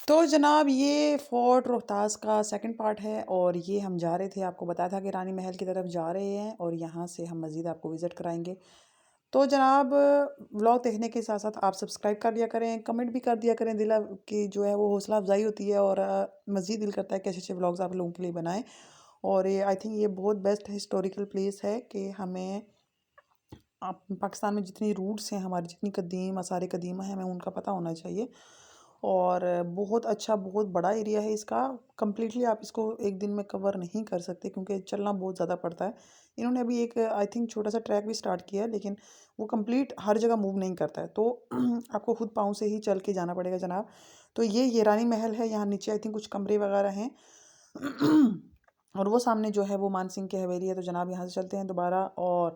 तो जनाब ये फ़ोर्ट रोहतास का सेकंड पार्ट है और ये हम जा रहे थे, आपको बताया था कि रानी महल की तरफ जा रहे हैं और यहाँ से हम मज़ीद आपको विज़िट कराएँगे। तो जनाब व्लॉग देखने के साथ-साथ आप सब्सक्राइब कर दिया करें, कमेंट भी कर दिया करें, दिल की जो है वो हौसला अफ़ज़ाई होती है और मज़ीद दिल करता है कि अच्छे-अच्छे व्लॉग्स आप लोगों के लिए बनाएँ। और ये आई थिंक ये बहुत बेस्ट हिस्टोरिकल प्लेस है कि हमें आप पाकिस्तान में जितनी रूट्स हैं हमारी, जितनी कदीम आसार कदीमा हैं, हमें उनका पता होना चाहिए। और बहुत अच्छा, बहुत बड़ा एरिया है इसका। कंप्लीटली आप इसको एक दिन में कवर नहीं कर सकते क्योंकि चलना बहुत ज़्यादा पड़ता है। इन्होंने अभी एक आई थिंक छोटा-सा ट्रैक भी स्टार्ट किया है, लेकिन वो कंप्लीट हर जगह मूव नहीं करता है। तो आपको खुद पाँव से ही चल के जाना पड़ेगा जनाब। तो ये रानी महल है, यहाँ नीचे आई थिंक कुछ कमरे वगैरह हैं। और वो सामने जो है वो मान सिंह की हवेली है। तो जनाब यहाँ से चलते हैं दोबारा। और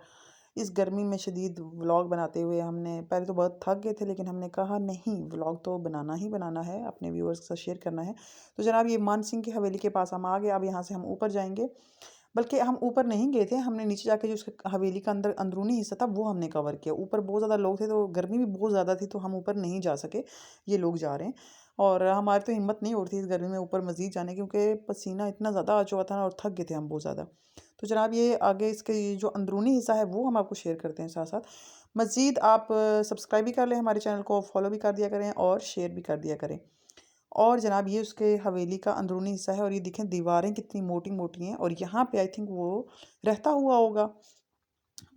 इस गर्मी में शदीद व्लॉग बनाते हुए हमने पहले तो बहुत थक गए थे, लेकिन हमने कहा नहीं, व्लॉग तो बनाना ही बनाना है, अपने व्यूअर्स के साथ शेयर करना है। तो जनाब ये मान सिंह की हवेली के पास हम आ गए। अब यहाँ से हम ऊपर जाएंगे, बल्कि हम ऊपर नहीं गए थे, हमने नीचे जाके जो उसके हवेली का अंदरूनी हिस्सा था वो हमने कवर किया। ऊपर बहुत ज़्यादा लोग थे तो गर्मी भी बहुत ज़्यादा थी, तो हम ऊपर नहीं जा सके। ये लोग जा रहे हैं और हमारी तो हिम्मत नहीं हो रही थी इस गर्मी में ऊपर मज़ीद जाने की, क्योंकि पसीना इतना ज़्यादा आ चुका था ना और थक गए थे हम बहुत ज़्यादा। तो जनाब ये आगे इसके ये जो अंदरूनी हिस्सा है वो हम आपको शेयर करते हैं साथ साथ। मज़ीद आप सब्सक्राइब भी कर लें हमारे चैनल को, फॉलो भी कर दिया करें और शेयर भी कर दिया करें। और जनाब ये उसके हवेली का अंदरूनी हिस्सा है और ये देखें दीवारें कितनी मोटी-मोटी हैं और यहाँ पे आई थिंक वो रहता हुआ होगा।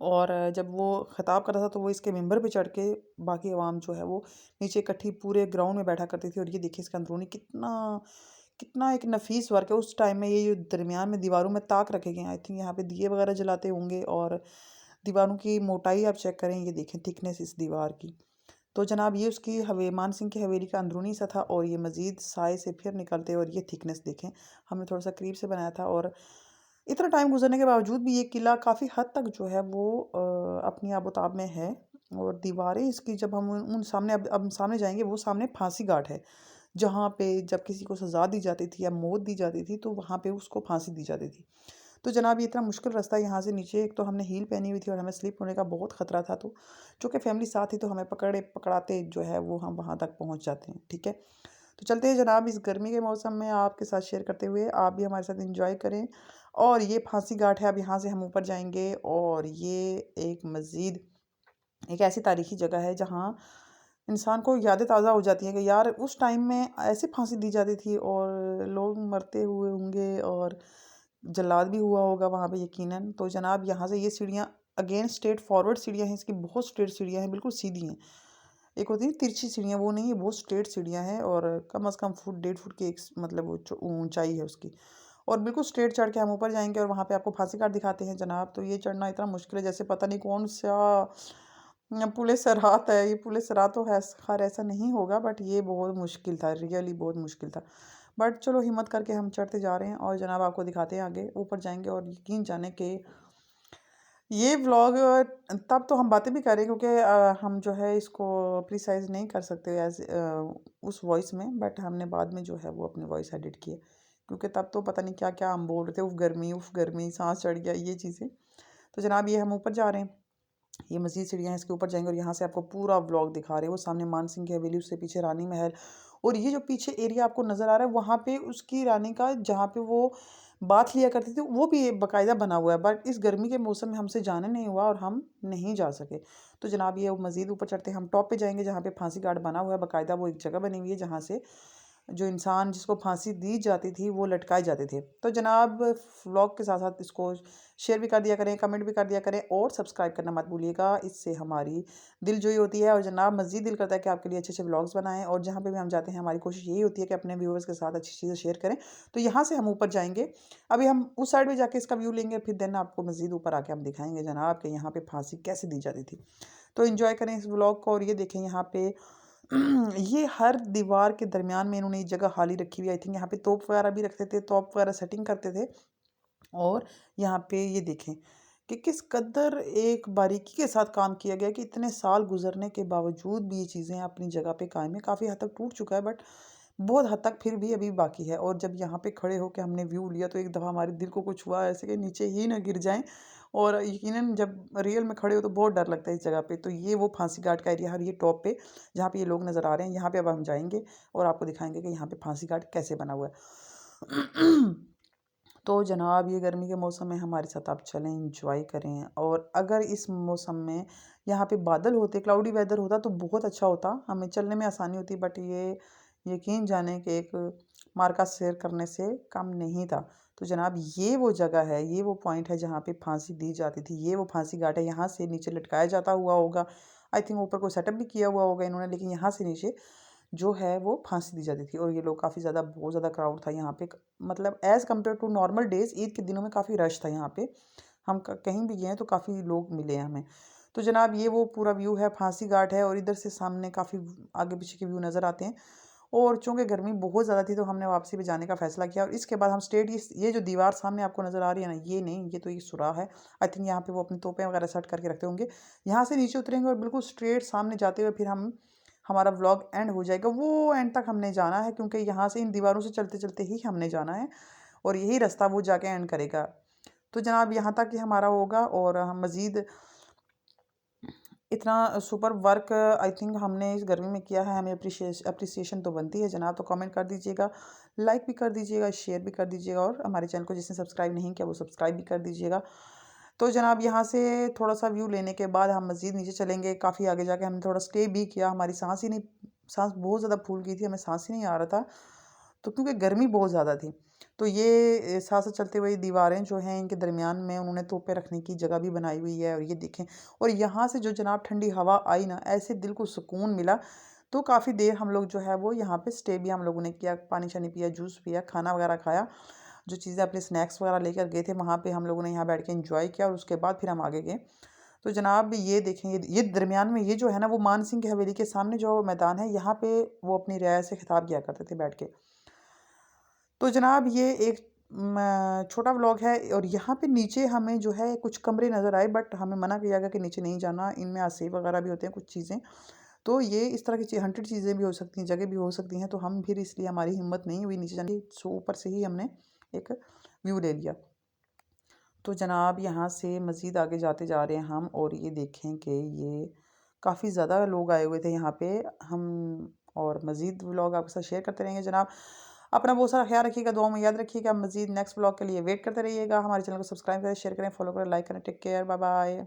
और जब वो ख़िताब कर रहा था तो वो इसके मिंबर पे चढ़ के बाकी अवाम जो है वो नीचे इकट्ठी पूरे ग्राउंड में बैठा करती थी। और ये देखिए इसका अंदरूनी कितना कितना एक नफीस वर्क है। उस टाइम में ये जो दरमियान में दीवारों में ताक रखे गए हैं, आई थिंक यहाँ पे दिए वगैरह जलाते होंगे। और दीवारों की मोटाई आप चेक करें, ये देखें थिकनेस इस दीवार की। तो जनाब ये उसकी मान सिंह की हवेली का अंदरूनी सा था और ये मज़ीद साए से फिर निकलते और ये थिकनेस देखें। हमने थोड़ा सा करीब से बनाया था और इतना टाइम गुजरने के बावजूद भी ये किला काफ़ी हद तक जो है वो अपनी आबोताब में है। और दीवारें इसकी जब हम उन सामने अब सामने जाएंगे, वो सामने फांसी घाट है, जहाँ पे जब किसी को सज़ा दी जाती थी या मौत दी जाती थी तो वहाँ पे उसको फांसी दी जाती थी। तो जनाब ये इतना मुश्किल रास्ता यहाँ से नीचे, एक तो हमने हील पहनी हुई थी और हमें स्लिप होने का बहुत ख़तरा था। तो चूँकि फैमिली साथ थी तो हमें पकड़ाते जो है वो हम वहाँ तक पहुँच जाते हैं, ठीक है। तो चलते हैं जनाब, इस गर्मी के मौसम में आपके साथ शेयर करते हुए आप भी हमारे साथ एंजॉय करें। और ये फांसी घाट है, अब यहाँ से हम ऊपर जाएंगे और ये एक मज़ीद एक ऐसी तारीखी जगह है जहाँ इंसान को यादें ताज़ा हो जाती हैं कि यार उस टाइम में ऐसे फांसी दी जाती थी और लोग मरते हुए होंगे और जल्लाद भी हुआ होगा वहाँ पे यकीनन। तो जनाब यहाँ से ये सीढ़ियाँ अगेन स्ट्रेट फॉरवर्ड सीढ़ियाँ हैं, इसकी बहुत स्ट्रेट सीढ़ियाँ हैं, बिल्कुल सीधी हैं। एक होती है तिरछी सीढ़ियाँ, वो नहीं है, बहुत स्ट्रेट सीढ़ियाँ हैं और कम से कम फुट 1.5 फुट की एक मतलब ऊंचाई है उसकी। और बिल्कुल स्ट्रेट चढ़ के हम ऊपर जाएंगे और वहाँ पे आपको फांसी घाट दिखाते हैं जनाब। तो ये चढ़ना इतना मुश्किल है जैसे पता नहीं कौन सा पुलिस सराहत है। ये पुलिस सराहत तो है, खैर ऐसा नहीं होगा, बट ये बहुत मुश्किल था, रियली बहुत मुश्किल था। बट चलो हिम्मत करके हम चढ़ते जा रहे हैं और जनाब आपको दिखाते हैं आगे ऊपर जाएंगे। और यकीन जाने के ये व्लॉग तब तो हम बातें भी करें क्योंकि हम जो है इसको प्रिसाइज नहीं कर सकते एज उस वॉइस में, बट हमने बाद में जो है वो अपनी वॉइस एडिट की है क्योंकि तब तो पता नहीं क्या क्या हम बोल रहे थे, उफ गर्मी सांस चढ़ गया, ये चीज़ें। तो जनाब ये हम ऊपर जा रहे हैं, ये मज़ीद सीढ़ियाँ हैं, इसके ऊपर जाएंगे और यहाँ से आपको पूरा व्लॉग दिखा रहे हैं। वो सामने मान सिंह की हवेली, उससे पीछे रानी महल और ये जो पीछे एरिया आपको नज़र आ रहा है वहाँ पे उसकी रानी का जहाँ पे वो बाथ लिया करती थी वो भी बाकायदा बना हुआ है। बट इस गर्मी के मौसम में हमसे जाने नहीं हुआ और हम नहीं जा सके। तो जनाब ये मज़ीद ऊपर चढ़ते हैं, हम टॉप पे जाएंगे जहाँ पे फांसी घाट बना हुआ है बाकायदा। वो एक जगह बनी हुई है जहाँ से जो इंसान जिसको फांसी दी जाती थी वो लटकाए जाते थे। तो जनाब व्लॉग के साथ साथ इसको शेयर भी कर दिया करें, कमेंट भी कर दिया करें और सब्सक्राइब करना मत भूलिएगा, इससे हमारी दिलजोई होती है। और जनाब मज़ीद दिल करता है कि आपके लिए अच्छे अच्छे व्लॉग्स बनाएं और जहाँ पे भी हम जाते हैं हमारी कोशिश यही होती है कि अपने व्यूअर्स के साथ अच्छी चीज़ें शेयर करें। तो यहाँ से हम ऊपर जाएंगे, अभी हम उस साइड में जाके इसका व्यू लेंगे, फिर देन आपको मज़ीद ऊपर आके हम दिखाएंगे जनाब कि यहाँ पे फांसी कैसे दी जाती थी। तो इन्जॉय करें इस व्लॉग को। और ये देखें यहाँ पे ये हर दीवार के दरमियान में इन्होंने ये जगह खाली रखी हुई, आई थिंक यहाँ पे तोप वगैरह भी रखते थे, तोप वगैरह सेटिंग करते थे। और यहाँ पे ये देखें कि किस कदर एक बारीकी के साथ काम किया गया कि इतने साल गुजरने के बावजूद भी ये चीज़ें अपनी जगह पे कायम है। काफ़ी हद तक टूट चुका है बट बहुत हद तक फिर भी अभी बाकी है। और जब यहाँ पे खड़े होकर हमने व्यू लिया तो एक दफ़ा हमारे दिल को कुछ हुआ ऐसे कि नीचे ही ना गिर जाएं। और यकीनन जब रियल में खड़े हो तो बहुत डर लगता है इस जगह पे। तो ये वो फांसी घाट का एरिया है और ये टॉप पे जहाँ पे ये लोग नज़र आ रहे हैं, यहाँ पे अब हम जाएँगे और आपको दिखाएँगे कि यहाँ पे फांसी घाट कैसे बना हुआ है। तो जनाब ये गर्मी के मौसम में हमारे साथ आप चलें, एंजॉय करें। और अगर इस मौसम में यहाँ पे बादल होते, क्लाउडी वेदर होता तो बहुत अच्छा होता, हमें चलने में आसानी होती। बट ये यकीन जाने कि एक मार्का सैर करने से कम नहीं था। तो जनाब ये वो जगह है, ये वो पॉइंट है जहाँ पे फांसी दी जाती थी, ये वो फांसी घाट है। यहाँ से नीचे लटकाया जाता हुआ होगा, आई थिंक ऊपर कोई सेटअप भी किया हुआ होगा इन्होंने, लेकिन यहाँ से नीचे जो है वो फांसी दी जाती थी। और ये लोग काफ़ी ज़्यादा, बहुत ज़्यादा क्राउड था यहाँ पे, मतलब as compare to normal days Eid के दिनों में काफ़ी रश था यहाँ पे। हम कहीं भी गए हैं तो काफ़ी लोग मिले हैं हमें। तो जनाब ये वो पूरा व्यू है, फांसी घाट है और इधर से सामने काफ़ी आगे पीछे के व्यू नज़र आते हैं। और चूँकि गर्मी बहुत ज़्यादा थी तो हमने वापसी पे जाने का फ़ैसला किया। और इसके बाद हम स्ट्रेट ये जो दीवार सामने आपको नज़र आ रही है ना, ये नहीं, ये तो ये सुराह है। आई थिंक यहाँ पे वो अपनी तोपें वगैरह सेट करके रखते होंगे। यहाँ से नीचे उतरेंगे और बिल्कुल स्ट्रेट सामने जाते हुए फिर हमारा व्लॉग एंड हो जाएगा। वो एंड तक हमने जाना है क्योंकि यहाँ से इन दीवारों से चलते चलते ही हमने जाना है और यही रास्ता वो जाके एंड करेगा। तो जनाब यहाँ तक ही हमारा होगा और हम मज़ीद इतना सुपर वर्क आई थिंक हमने इस गर्मी में किया है, हमें अप्रिसिएशन तो बनती है जनाब। तो कमेंट कर दीजिएगा, लाइक भी कर दीजिएगा, शेयर भी कर दीजिएगा और हमारे चैनल को जिसने सब्सक्राइब नहीं किया वो सब्सक्राइब भी कर दीजिएगा। तो जनाब यहाँ से थोड़ा सा व्यू लेने के बाद हम मज़ीद नीचे चलेंगे। काफ़ी आगे जाके हमने थोड़ा स्टे भी किया, हमारी सांस ही नहीं, सांस बहुत ज़्यादा फूल गई थी, हमें सांस ही नहीं आ रहा था। तो क्योंकि गर्मी बहुत ज़्यादा थी। तो ये साथ साथ चलते हुए दीवारें जो हैं इनके दरमियान में उन्होंने तोपें रखने की जगह भी बनाई हुई है। और ये देखें, और यहाँ से जो जनाब ठंडी हवा आई ना, ऐसे दिल को सुकून मिला। तो काफ़ी देर हम लोग जो है वो यहाँ पे स्टे भी हम लोगों ने किया, पानी शानी पिया, जूस पिया, खाना वगैरह खाया। जो चीज़ें अपने स्नैक्स वगैरह लेकर गए थे वहाँ पे हम लोगों ने यहाँ बैठ के एंजॉय किया और उसके बाद फिर हम आगे गए। तो जनाब ये देखें, ये दरमियान में ये जो है ना, वो मान सिंह की हवेली के सामने जो मैदान है, यहाँ पे वो अपनी रियाया से खिताब किया करते थे बैठ के। तो जनाब ये एक छोटा व्लॉग है और यहाँ पे नीचे हमें जो है कुछ कमरे नज़र आए, बट हमें मना किया गया कि नीचे नहीं जाना, इनमें आसेब वगैरह भी होते हैं कुछ चीज़ें। तो ये इस तरह की 100 चीज़ें भी हो सकती हैं, जगह भी हो सकती हैं। तो हम फिर इसलिए हमारी हिम्मत नहीं हुई नीचे जाने की, सो ऊपर से ही हमने एक व्यू ले लिया। तो जनाब यहाँ से मज़ीद आगे जाते जा रहे हैं हम और ये देखें कि ये काफ़ी ज़्यादा लोग आए हुए थे यहाँ पे। हम और मज़ीद व्लॉग आपके साथ शेयर करते रहेंगे जनाब। अपना बहुत सारा ख्याल रखिएगा, दुआ में याद रखिएगा। मज़ीद नेक्स्ट व्लॉग के लिए वेट करते रहिएगा। हमारे चैनल को सब्सक्राइब करें, शेयर करें, फॉलो करें, लाइक करें। Take care, bye bye.